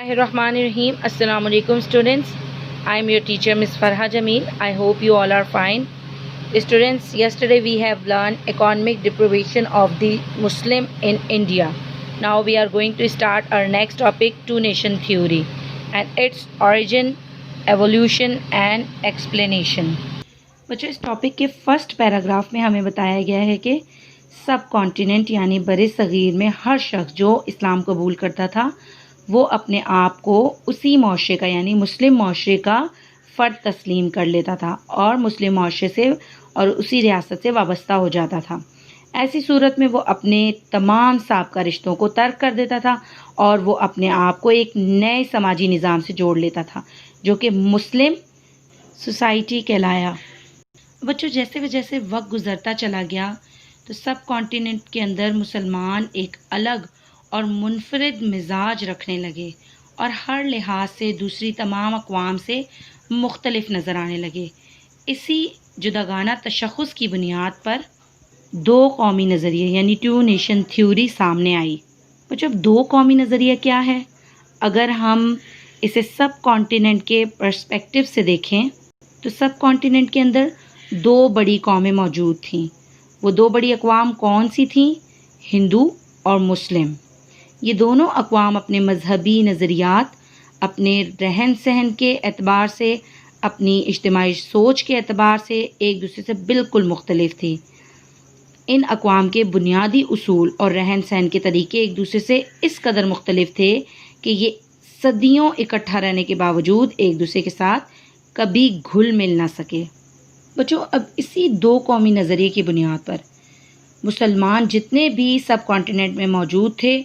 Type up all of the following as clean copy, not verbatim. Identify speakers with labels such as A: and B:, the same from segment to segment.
A: Bismillahirrahmanirrahim. Assalamu alaikum students. I am your teacher Ms. Farha Jameel. I hope you all are fine. Students, yesterday we have learned economic deprivation of the Muslim in India. Now we are going to start our next topic, two nation theory and its origin, evolution and explanation. बच्चों इस topic के first paragraph में हमें बताया गया है कि सब कॉन्टिनेंट यानी बरे सग़ीर में हर शख्स जो इस्लाम कबूल करता था वो अपने आप को उसी माशरे का यानी मुस्लिम माशरे का फ़र्द तस्लीम कर लेता था और मुस्लिम माशरे से और उसी रियासत से वाबस्ता हो जाता था। ऐसी सूरत में वो अपने तमाम साबका रिश्तों को तर्क कर देता था और वो अपने आप को एक नए समाजी निज़ाम से जोड़ लेता था जो कि मुस्लिम सोसाइटी कहलाया। बच्चों जैसे वक्त गुज़रता चला गया तो सब कॉन्टिनेंट के अंदर मुसलमान एक अलग और मुनफरिद मिजाज रखने लगे और हर लिहाज से दूसरी तमाम अक़वाम से मुख्तलिफ नज़र आने लगे। इसी जुदागाना तशख़्ख़ुस की बुनियाद पर दो कौमी नज़रिए यानी टू नेशन थ्योरी सामने आई। बच्चों दो कौमी नज़रिया क्या है? अगर हम इसे सब कॉन्टिनेंट के पर्सपेक्टिव से देखें तो सब कॉन्टिनेंट के अंदर दो बड़ी कौमें मौजूद थीं। वो दो बड़ी अक़वाम कौन सी थीं? हिंदू और मुस्लिम। ये दोनों अक़वाम अपने मजहबी नज़रियात, अपने रहन सहन के एतबार से, अपनी इज्तिमाई सोच के एतबार से एक दूसरे से बिल्कुल मुख्तलिफ थी। इन अक़वाम के बुनियादी उसूल और रहन सहन के तरीके एक दूसरे से इस कदर मुख्तलिफ थे कि ये सदियों इकट्ठा रहने के बावजूद एक दूसरे के साथ कभी घुल मिल ना सके। बच्चों अब इसी दो कौमी नज़रिए की बुनियाद पर मुसलमान जितने भी सब कॉन्टिनेंट में मौजूद थे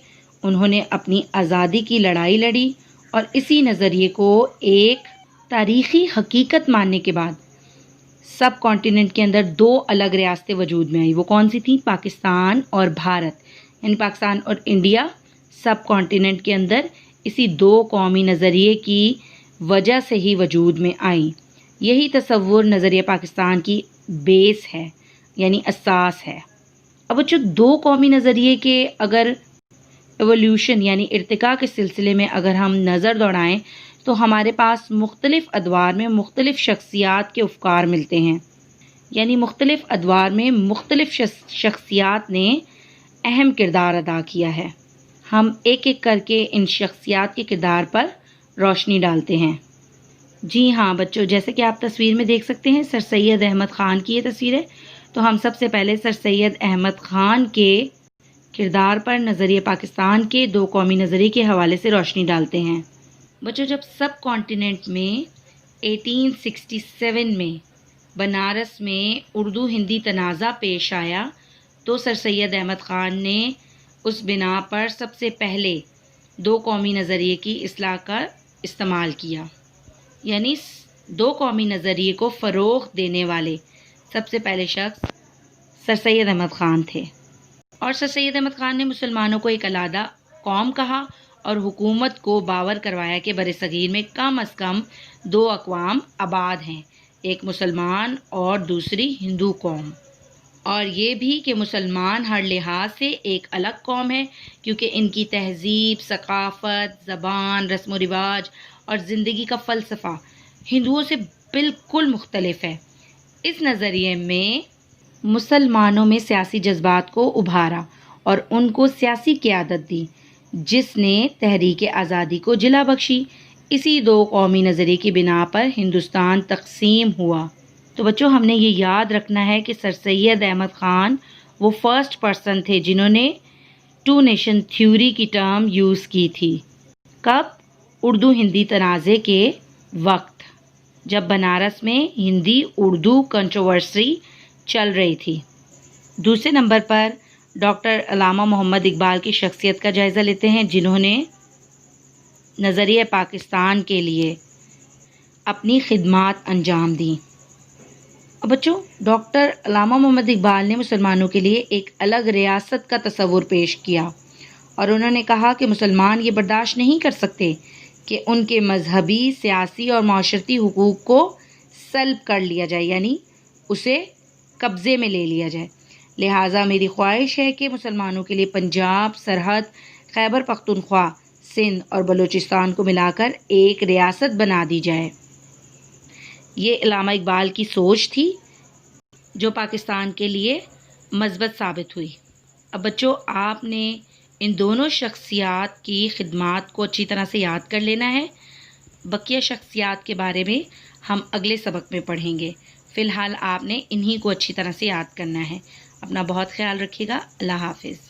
A: उन्होंने अपनी आज़ादी की लड़ाई लड़ी और इसी नज़रिए को एक तारीख़ी हकीकत मानने के बाद सब कॉन्टिनेंट के अंदर दो अलग रियासतें वजूद में आई। वो कौन सी थी? पाकिस्तान और भारत, यानी पाकिस्तान और इंडिया सब कॉन्टिनेंट के अंदर इसी दो कौमी नज़रिए की वजह से ही वजूद में आई। यही तसव्वुर नज़रिया पाकिस्तान की बेस है यानी असास है। अब बच्चों दो कौमी नज़रिए के अगर एवोल्यूशन यानी इर्तिका के सिलसिले में अगर हम नज़र दौड़ाएं तो हमारे पास मुख्तलिफ़ अदवार में मुख्तलिफ़ शख्सियात के अफकार मिलते हैं, यानी मुख्तलिफ़ अदवार में मुख्तलिफ़ शख्सियात ने अहम किरदार अदा किया है। हम एक एक करके इन शख्सियात के किरदार पर रोशनी डालते हैं। जी हाँ बच्चों, जैसे कि आप तस्वीर में देख सकते हैं सर सैयद अहमद ख़ान की ये तस्वीर है। तो हम सबसे पहले सर सैयद अहमद ख़ान के किरदार पर नज़रिए पाकिस्तान के दो कौमी नज़रिए के हवाले से रोशनी डालते हैं। बच्चों जब सब कॉन्टिनेंट में 1867 में बनारस में उर्दू हिंदी तनाज़ा पेश आया तो सर सैयद अहमद ख़ान ने उस बिना पर सबसे पहले दो कौमी नज़रिए की इस्लाह का इस्तेमाल किया, यानी दो कौमी नज़रिए को फ़रोग़ देने वाले सबसे पहले शख्स सर सैयद अहमद ख़ान थे। और सर सैयद अहमद ख़ान ने मुसलमानों को एक अलहदा कौम कहा और हुकूमत को बावर करवाया कि बरे सग़ीर में कम अज़ कम दो अक़वाम आबाद हैं, एक मुसलमान और दूसरी हिंदू कौम, और ये भी कि मुसलमान हर लिहाज से एक अलग कौम है क्योंकि इनकी तहज़ीब, सक़ाफ़त, ज़बान, रस्म व रिवाज और ज़िंदगी का फ़लसफ़ा हिंदुओं से बिल्कुल मुख्तलिफ है। इस नज़रिए में मुसलमानों में सियासी जज्बात को उभारा और उनको सियासी क़यादत दी जिसने तहरीक आज़ादी को जिला बख्शी। इसी दो कौमी नज़रिए की बिना पर हिंदुस्तान तक़सीम हुआ। तो बच्चों हमने ये याद रखना है कि सर सैयद अहमद ख़ान वो फर्स्ट पर्सन थे जिन्होंने टू नेशन थ्योरी की टर्म यूज़ की थी। कब? उर्दू हिंदी तनाज़े के वक्त, जब बनारस में हिंदी उर्दू कंट्रोवर्सी चल रही थी। दूसरे नंबर पर डॉक्टर अल्लामा मोहम्मद इकबाल की शख्सियत का जायज़ा लेते हैं जिन्होंने नज़रिए पाकिस्तान के लिए अपनी खिदमात अंजाम दी। बच्चों डॉक्टर अल्लामा मोहम्मद इकबाल ने मुसलमानों के लिए एक अलग रियासत का तसव्वुर पेश किया और उन्होंने कहा कि मुसलमान ये बर्दाश्त नहीं कर सकते कि उनके मजहबी, सियासी और माशरती हुकूक को सल्ब कर लिया जाए, यानी उसे कब्ज़े में ले लिया जाए। लिहाजा मेरी ख्वाहिश है कि मुसलमानों के लिए पंजाब, सरहद, खैबर पख्तूनख्वा سندھ اور بلوچستان کو ملا کر ایک ریاست بنا دی جائے۔ یہ علامہ اقبال کی سوچ تھی جو پاکستان کے لیے مثبت ثابت ہوئی۔ اب بچوں، آپ نے ان دونوں شخصیات کی خدمات کو اچھی طرح سے یاد کر لینا ہے۔ بقیہ شخصیات کے بارے میں ہم اگلے سبق میں پڑھیں گے۔ فی الحال آپ نے انہی کو اچھی طرح سے یاد کرنا ہے۔ اپنا بہت خیال رکھیے گا۔ اللہ حافظ۔